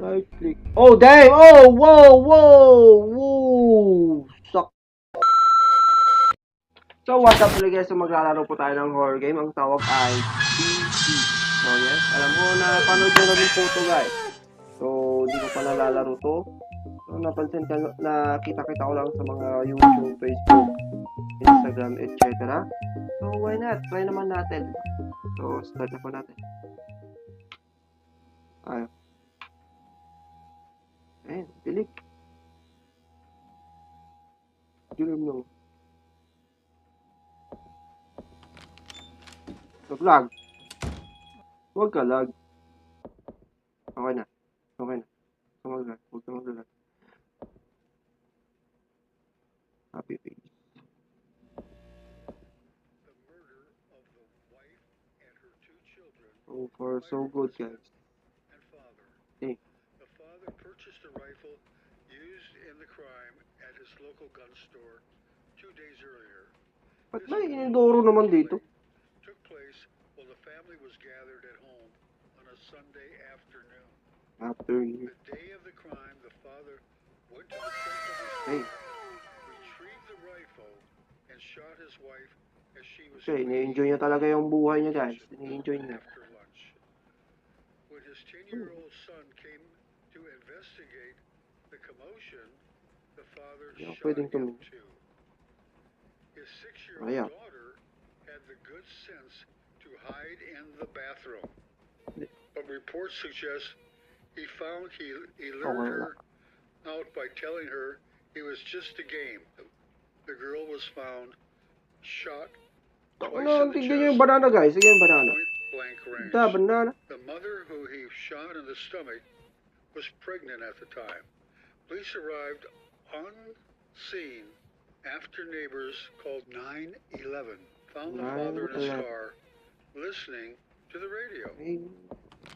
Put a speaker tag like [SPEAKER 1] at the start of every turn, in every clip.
[SPEAKER 1] Right click. Oh, damn! Oh, whoa, whoa, whoa! Suck. So, what's up ulit guys? So, maglalaro po tayo ng horror game. Ang tawag ay DC. So, yes. Alam mo na, panood nyo na rin po ito guys. So, hindi ko pa nalalaro to. So, napansin ka, nakita-kita ko lang sa mga YouTube, Facebook, Instagram, etc. So, why not? Try naman natin. So, start na po natin. Ayun. Ayun, dilig. Dilim nung. Nag-lag. Huwag ka lag. Okay na. Okay na. Huwag ka mag-lag. Huwag ka mag-lag. Happy face. So far, so good, guys. Hey.
[SPEAKER 2] The father purchased a rifle used in the crime at his local gun store 2 days earlier.
[SPEAKER 1] Ba't may inidoro naman dito?
[SPEAKER 2] Took place while the family was gathered at home on a Sunday afternoon. The day of the crime, the father went to the front of his car, retrieved the rifle, and shot his wife as she was
[SPEAKER 1] ini-enjoy niya talaga yung buhay niya, guys. Ini-enjoy niya.
[SPEAKER 2] after lunch. When his 10-year-old son came to investigate the commotion, the father shot him too. His 6-year-old daughter had the good sense to hide in the bathroom. But reports suggest he lured her out by telling her it was just a game. The girl was found shot twice in the chest,
[SPEAKER 1] yung banana, guys. Sige yung banana.
[SPEAKER 2] point blank range.
[SPEAKER 1] Banana.
[SPEAKER 2] The mother who he shot in the stomach was pregnant at the time. Police arrived on scene after neighbors called 911, found the father in his car listening to the radio.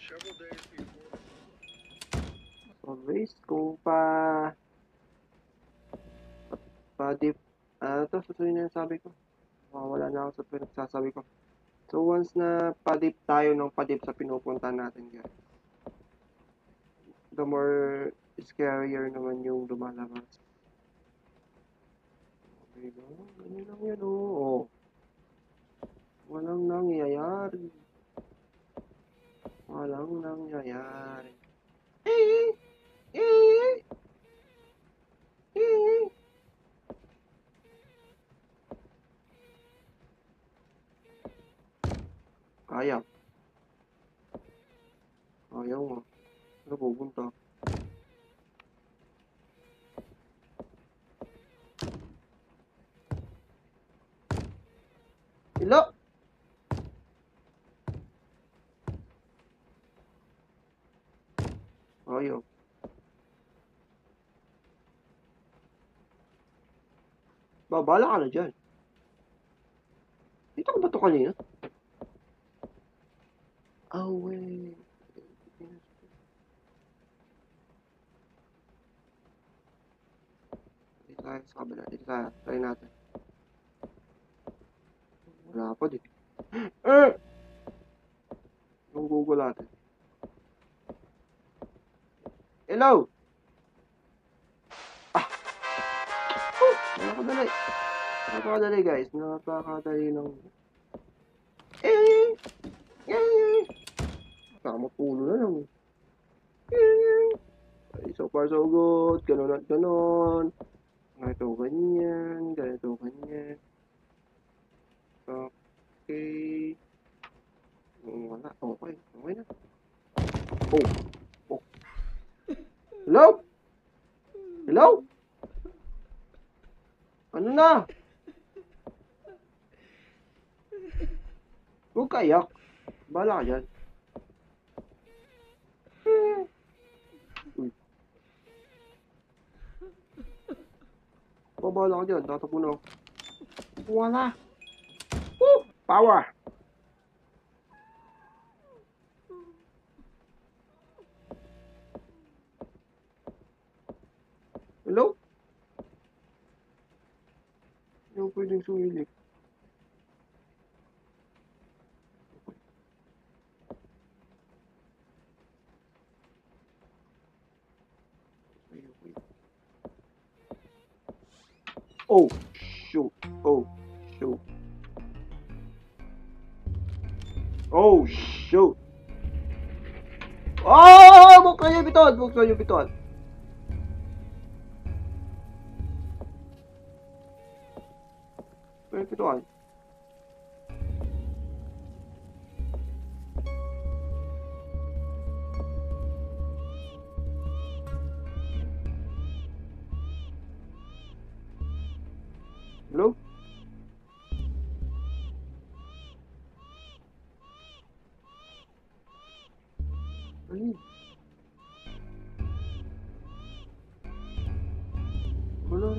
[SPEAKER 2] Several days before.
[SPEAKER 1] Always kung pa-dip. Ito, susunod na yung sabi ko. Wala na ako sa pinagsasabi ko. So, once na pa-dip tayo ng pa-dip sa pinupunta natin, guys, the more scarier naman yung lumalabas. Okay, ganyan lang yan, oh. Walang nangyayari. Walang nangyayari. Ayaw. Ayaw nga. Ano pupunta? Hello? Ayaw. Babala ka na dyan. Dito ka ba ito kanina? Oh, wait. Dito tayo sa kabila. Dito tayo. Try natin. Wala pa din. Yung Google natin. Hello? Napakadali. Napakadali, guys. Napakadali ng... Nakamapulo na lang. So far, so good. Ganon at ganon. Ganito, ganyan. Ganito, ganyan. Okay. Wala. Okay. Okay na. Oh. Hello? Hello? Ano na? Huwag kayak. Bala ka dyan. Babala ka dyan. Tatapo na ako. Wala. Woo! Power! Hello? Hindi ako pwedeng sumilip. Oh, shoot. Oh, shoot. Oh, shoot. Oh, buksan niyo biton. Buksan niyo biton. Buksan niyo biton. Hello? Ay. Wala.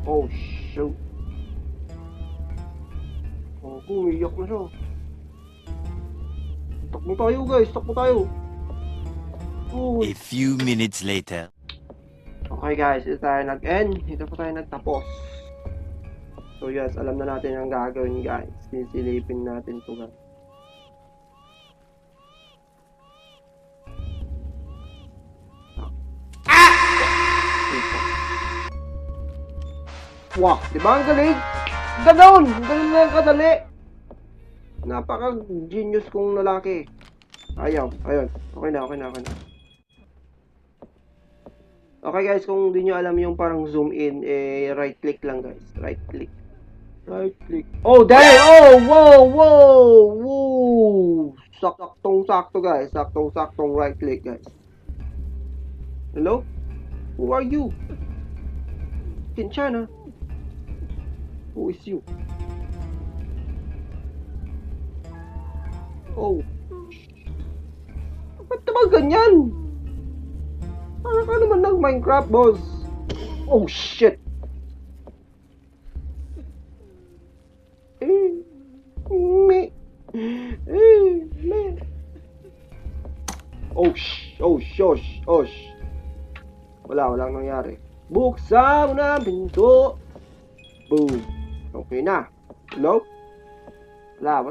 [SPEAKER 1] Oh, shoot. Oh, umiiyak na siya. Takbo tayo, guys. Takbo tayo. Oh.
[SPEAKER 3] A few minutes later.
[SPEAKER 1] Okay, guys. Dito tayo nag-end. Dito po tayo nagtapos. So, yes. Alam na natin ang gagawin, guys. Sisilipin natin ito, guys. Wow, di ba ang galing? Ganon! Ganon na yung kadali! Napaka-genius kong lalaki. Ayaw, ayun. Okay na, okay na, okay na. Okay guys, kung di nyo alam yung parang zoom in, right click lang guys. Right click. Right click. Oh, damn! Oh, wow, wow! Woo! Saktong-sakto guys. Saktong-saktong right click guys. Hello? Who are you? Kinchana? Who is you? Oh. Ba't naman ganyan? Parang ka naman ng Minecraft, boss. Oh, shit. Me. Me. Oh, shush. Walang nangyari. Buksan mo na ang pinto. Boom. Okay na. Hello? Wala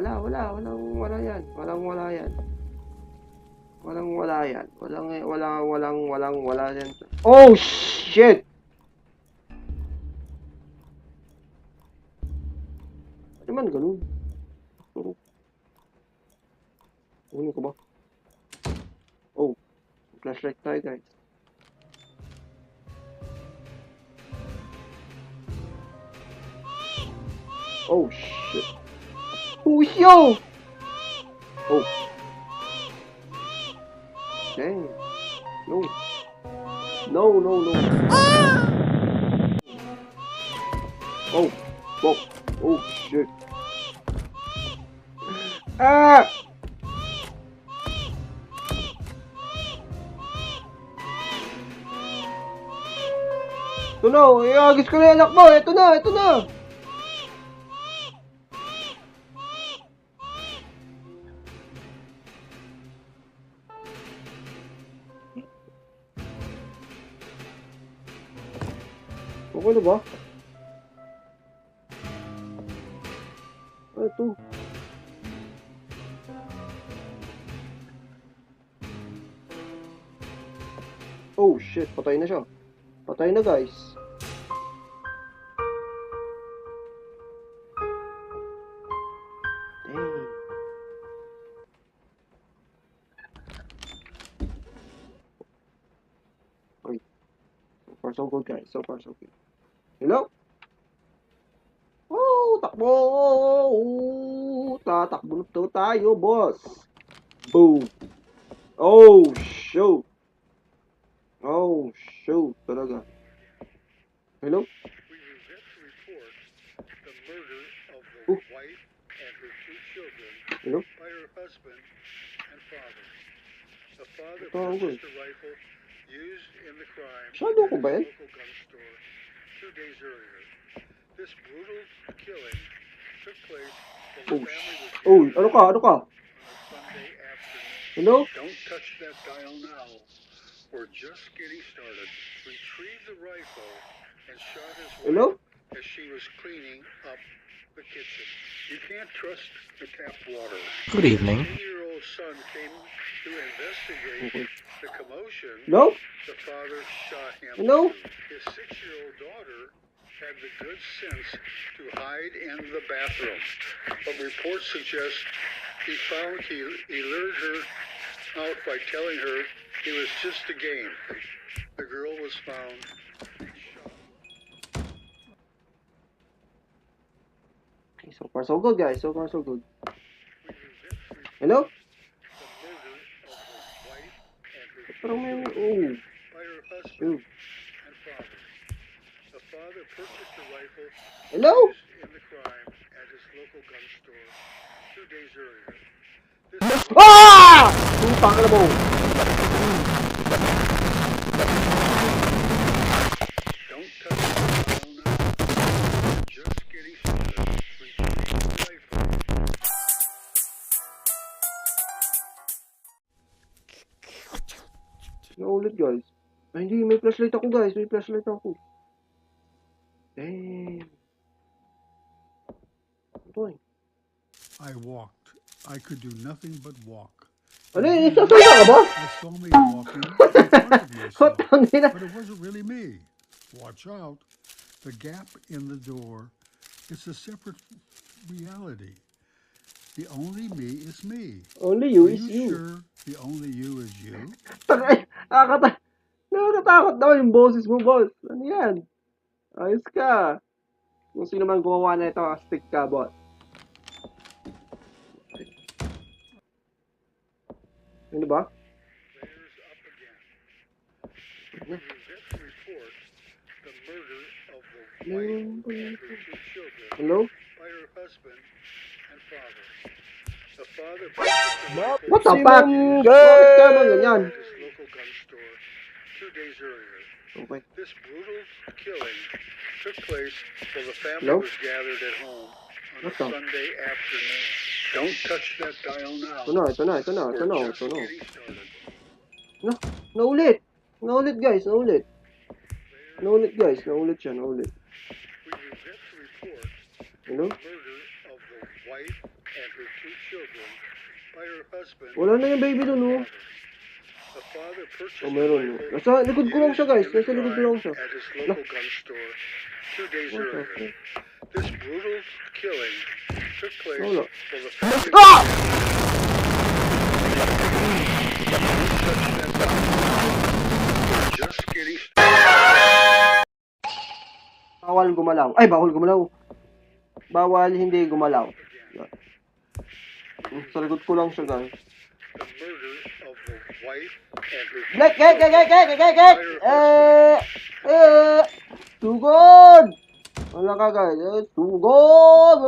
[SPEAKER 1] yan. Wala yan. Oh, shit! Ano man ganun? Ano ko ba? Oh, flashlight tayo guys. Oh, shit. Who is you? Oh. Dang. No. Oh. Whoa. Oh, shit. Ah! Ito na. Iagis ko na yung anak mo. Ito na. Okay na ba? Ito. Oh shit, patay na siya. Patay na guys. Dang. Okay. So far so good guys. So far so good. Hello? Oh, takbo! Tatakbo na tayo, boss. Boom. Oh, shoot. Talaga. Hello?
[SPEAKER 2] We regret to report the murder of the
[SPEAKER 1] Oh.
[SPEAKER 2] wife and her 2 children
[SPEAKER 1] Hello?
[SPEAKER 2] by her husband and father. The father
[SPEAKER 1] Oh,
[SPEAKER 2] purchased a rifle used in the crime
[SPEAKER 1] Shadow
[SPEAKER 2] at
[SPEAKER 1] ko ba
[SPEAKER 2] a
[SPEAKER 1] yan?
[SPEAKER 2] local gun store 2 days earlier. This brutal killing took place while the family was
[SPEAKER 1] Oh,
[SPEAKER 2] gathered
[SPEAKER 1] ano ka?
[SPEAKER 2] on a Sunday afternoon.
[SPEAKER 1] Hello?
[SPEAKER 2] Don't touch that dial now. We're just getting started. Retrieved the rifle and shot his wife
[SPEAKER 1] Hello?
[SPEAKER 2] as she was cleaning up the kitchen. You can't trust the tap water.
[SPEAKER 4] Good evening.
[SPEAKER 2] His 10-year-old son came to investigate the commotion.
[SPEAKER 1] No?
[SPEAKER 2] The father shot him.
[SPEAKER 1] No?
[SPEAKER 2] His 6-year-old daughter had the good sense to hide in the bathroom. But reports suggest he lured her out by telling her it was just a game. The girl was found shot.
[SPEAKER 1] Okay, so far so good, guys. So far so good.
[SPEAKER 2] We resist
[SPEAKER 1] Hello?
[SPEAKER 2] the murder of his wife and her
[SPEAKER 1] Parang may...
[SPEAKER 2] children
[SPEAKER 1] Oh.
[SPEAKER 2] by her husband
[SPEAKER 1] Oh.
[SPEAKER 2] and father. The father purchased a rifle
[SPEAKER 1] Hello?
[SPEAKER 2] used in the crime at his local gun store 2 days earlier. This
[SPEAKER 1] Ah! Putang ina mo.
[SPEAKER 2] don't touch the phone now. Just getting started. Retrieve the rifle.
[SPEAKER 1] Naulit, guys. Ay, hindi. May flashlight ako, guys. May flashlight ako. Damn. Boy.
[SPEAKER 5] I walked. I could do nothing but walk.
[SPEAKER 1] Ano yun? Isasalita ka ba?
[SPEAKER 5] I saw me walking in front of myself,
[SPEAKER 1] Putang ina.
[SPEAKER 5] but it wasn't really me. Watch out. The gap in the door is a separate reality. The only me is me.
[SPEAKER 1] Only you
[SPEAKER 5] Are
[SPEAKER 1] is
[SPEAKER 5] you
[SPEAKER 1] you.
[SPEAKER 5] sure the only you is you?
[SPEAKER 1] Takay. Nakakatakot daw yung boses mo, boss. Ano yan? Ayos ka. Kung sino man gumawa na ito, stick ka, boss. Ano ba?
[SPEAKER 2] Players up again. We resist report the murder of the wife and her 2 children
[SPEAKER 1] Hello?
[SPEAKER 2] by her husband and father. The father purchased a rifle
[SPEAKER 1] What the fuck? Bakit ka naman ganyan?
[SPEAKER 2] at his local gun store 2 days earlier.
[SPEAKER 1] Okay.
[SPEAKER 2] This brutal killing took place while the family
[SPEAKER 1] Hello?
[SPEAKER 2] was gathered at home on
[SPEAKER 1] What
[SPEAKER 2] a
[SPEAKER 1] the?
[SPEAKER 2] Sunday afternoon. Don't touch that dial now.
[SPEAKER 1] Ito na, ito na, ito na, ito na,
[SPEAKER 2] We're
[SPEAKER 1] ito
[SPEAKER 2] just
[SPEAKER 1] na.
[SPEAKER 2] getting started.
[SPEAKER 1] Naulit! Naulit, guys, naulit. Naulit, guys, naulit siya, naulit.
[SPEAKER 2] We resist report
[SPEAKER 1] Ano?
[SPEAKER 2] murder of the wife and her 2 children by her husband.
[SPEAKER 1] Wala na yung baby dun, oh.
[SPEAKER 2] The father purchased
[SPEAKER 1] Oh,
[SPEAKER 2] a
[SPEAKER 1] meron.
[SPEAKER 2] rifle
[SPEAKER 1] Nasa likod ko lang siya, guys.
[SPEAKER 2] used in the
[SPEAKER 1] Nasa likod ko lang
[SPEAKER 2] crime
[SPEAKER 1] siya.
[SPEAKER 2] at his local gun store 2 days
[SPEAKER 1] What the
[SPEAKER 2] earlier.
[SPEAKER 1] fuck?
[SPEAKER 2] This brutal killing took place
[SPEAKER 1] Wala.
[SPEAKER 2] while the family
[SPEAKER 1] Ah!
[SPEAKER 2] just getting
[SPEAKER 1] Bawal gumalaw. Ay, bawal gumalaw. Bawal hindi gumalaw. Yan. Sa likod ko lang siya, guys.
[SPEAKER 2] the murder of the wife and her
[SPEAKER 1] Get! Tugod! Wala ka, guys. Tugod!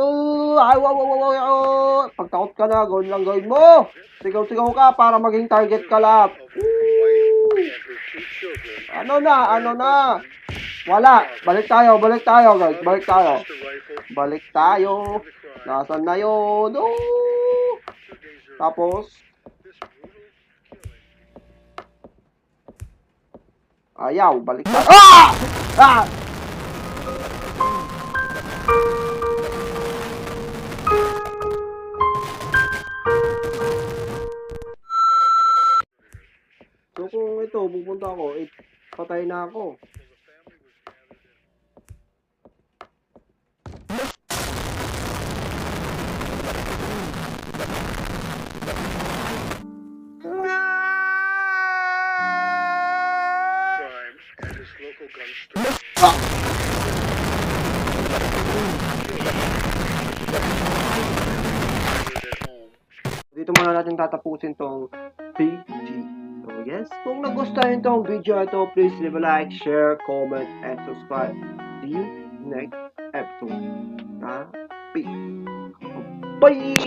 [SPEAKER 1] Ay, wow. Pagtakot ka na, gawin lang gawin mo. Sigaw-sigaw ka para maging target ka lang.
[SPEAKER 2] of the wife and her 2 children.
[SPEAKER 1] Ano na? Wala. Balik tayo, guys. Balik tayo.
[SPEAKER 2] Purchased a rifle
[SPEAKER 1] Balik tayo.
[SPEAKER 2] in the crime
[SPEAKER 1] Nasaan na yun?
[SPEAKER 2] 2
[SPEAKER 1] Oh!
[SPEAKER 2] days earlier.
[SPEAKER 1] Tapos,
[SPEAKER 2] This brutal killing
[SPEAKER 1] ayaw. Balik tayo. Ah! Ah! So kung ito, pupunta ako, patay na ako.
[SPEAKER 2] crime at his local gun store. At home.
[SPEAKER 1] Dito muna natin tatapusin tong PG. So yes, kung nagustuhan tong video ito, please leave a like, share, comment, and subscribe. See you next episode. Peace. Bye!